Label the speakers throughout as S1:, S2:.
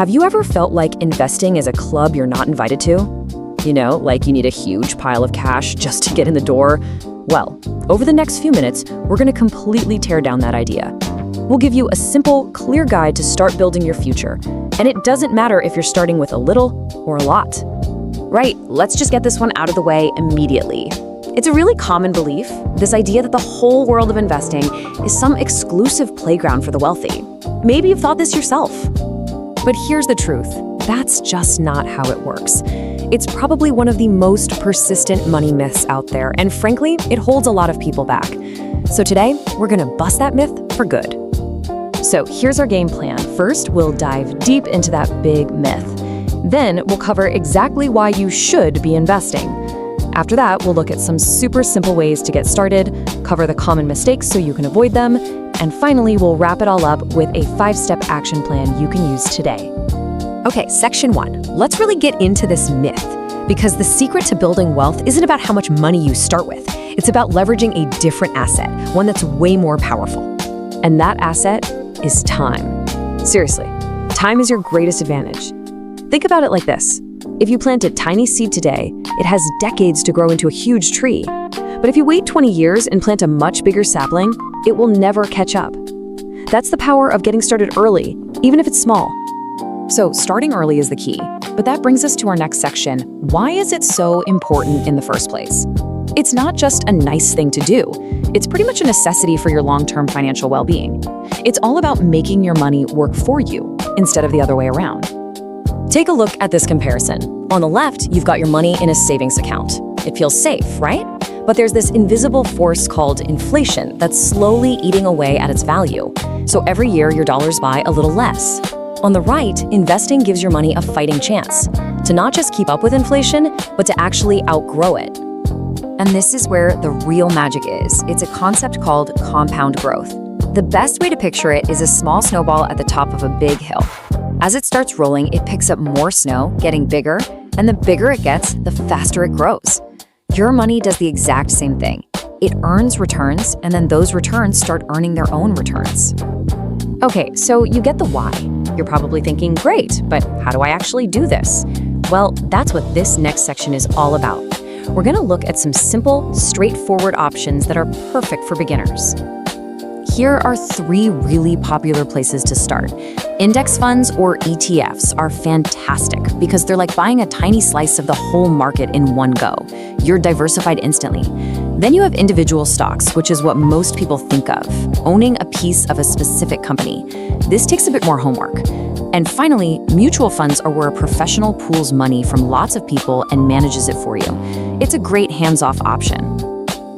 S1: Have you ever felt like investing is a club you're not invited to? You know, like you need a huge pile of cash just to get in the door? Well, over the next few minutes, we're going to completely tear down that idea. We'll give you a simple, clear guide to start building your future. And it doesn't matter if you're starting with a little or a lot. Right, let's just get this one out of the way immediately. It's a really common belief, this idea that the whole world of investing is some exclusive playground for the wealthy. Maybe you've thought this yourself. But here's the truth, that's just not how it works. It's probably one of the most persistent money myths out there, and frankly, it holds a lot of people back. So today, we're gonna bust that myth for good. So here's our game plan. First, we'll dive deep into that big myth. Then we'll cover exactly why you should be investing. After that, we'll look at some super simple ways to get started, cover the common mistakes so you can avoid them, and finally, we'll wrap it all up with a 5-step action plan you can use today. Okay, section 1. Let's really get into this myth, because the secret to building wealth isn't about how much money you start with. It's about leveraging a different asset, one that's way more powerful. And that asset is time. Seriously, time is your greatest advantage. Think about it like this. If you plant a tiny seed today, it has decades to grow into a huge tree. But if you wait 20 years and plant a much bigger sapling, it will never catch up. That's the power of getting started early, even if it's small. So starting early is the key. But that brings us to our next section. Why is it so important in the first place? It's not just a nice thing to do. It's pretty much a necessity for your long-term financial well-being. It's all about making your money work for you instead of the other way around. Take a look at this comparison. On the left, you've got your money in a savings account. It feels safe, right? But there's this invisible force called inflation that's slowly eating away at its value. So every year, your dollars buy a little less. On the right, investing gives your money a fighting chance to not just keep up with inflation, but to actually outgrow it. And this is where the real magic is. It's a concept called compound growth. The best way to picture it is a small snowball at the top of a big hill. As it starts rolling, it picks up more snow, getting bigger, and the bigger it gets, the faster it grows. Your money does the exact same thing. It earns returns, and then those returns start earning their own returns. Okay, so you get the why. You're probably thinking, great, but how do I actually do this? Well, that's what this next section is all about. We're gonna look at some simple, straightforward options that are perfect for beginners. Here are 3 really popular places to start. Index funds or ETFs are fantastic because they're like buying a tiny slice of the whole market in one go. You're diversified instantly. Then you have individual stocks, which is what most people think of, owning a piece of a specific company. This takes a bit more homework. And finally, mutual funds are where a professional pools money from lots of people and manages it for you. It's a great hands-off option.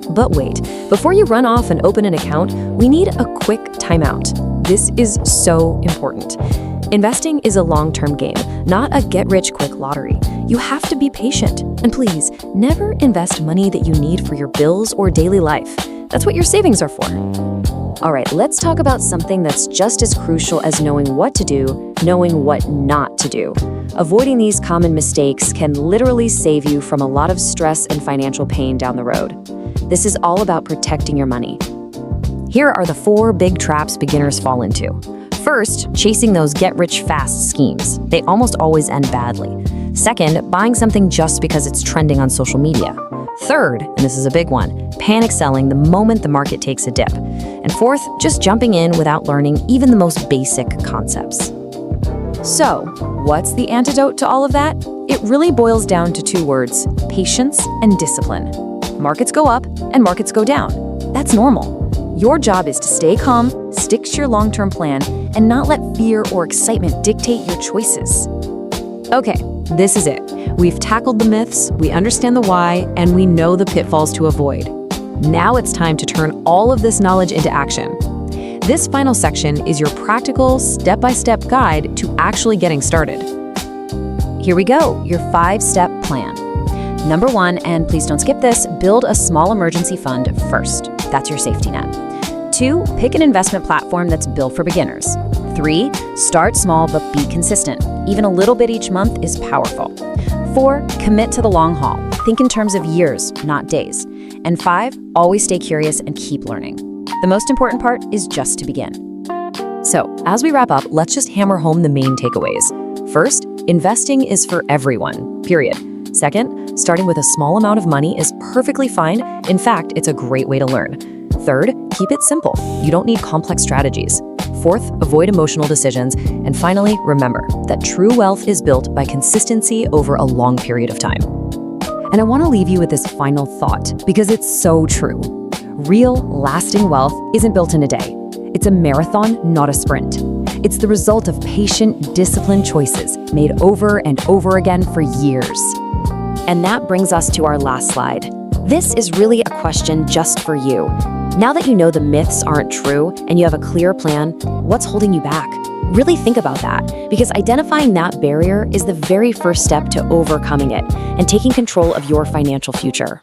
S1: But wait, before you run off and open an account, we need a quick timeout. This is so important. Investing is a long-term game, not a get-rich-quick lottery. You have to be patient. And please, never invest money that you need for your bills or daily life. That's what your savings are for. All right, let's talk about something that's just as crucial as knowing what to do, knowing what not to do. Avoiding these common mistakes can literally save you from a lot of stress and financial pain down the road. This is all about protecting your money. Here are the 4 big traps beginners fall into. First, chasing those get-rich-fast schemes. They almost always end badly. Second, buying something just because it's trending on social media. Third, and this is a big one, panic selling the moment the market takes a dip. And fourth, just jumping in without learning even the most basic concepts. So, what's the antidote to all of that? It really boils down to 2 words, patience and discipline. Markets go up and markets go down. That's normal. Your job is to stay calm, stick to your long-term plan, and not let fear or excitement dictate your choices. Okay, this is it. We've tackled the myths, we understand the why, and we know the pitfalls to avoid. Now it's time to turn all of this knowledge into action. This final section is your practical, step-by-step guide to actually getting started. Here we go, your 5-step plan. Number 1, and please don't skip this, build a small emergency fund first. That's your safety net. 2, pick an investment platform that's built for beginners. 3, start small but be consistent. Even a little bit each month is powerful. 4, commit to the long haul. Think in terms of years, not days. And 5, always stay curious and keep learning. The most important part is just to begin. So, as we wrap up, let's just hammer home the main takeaways. First, investing is for everyone, period. Second, starting with a small amount of money is perfectly fine. In fact, it's a great way to learn. Third, keep it simple. You don't need complex strategies. Fourth, avoid emotional decisions. And finally, remember that true wealth is built by consistency over a long period of time. And I want to leave you with this final thought because it's so true. Real, lasting wealth isn't built in a day. It's a marathon, not a sprint. It's the result of patient, disciplined choices made over and over again for years.
S2: And that brings us to our last slide. This is really a question just for you. Now that you know the myths aren't true and you have a clear plan, what's holding you back? Really think about that, because identifying that barrier is the very first step to overcoming it and taking control of your financial future.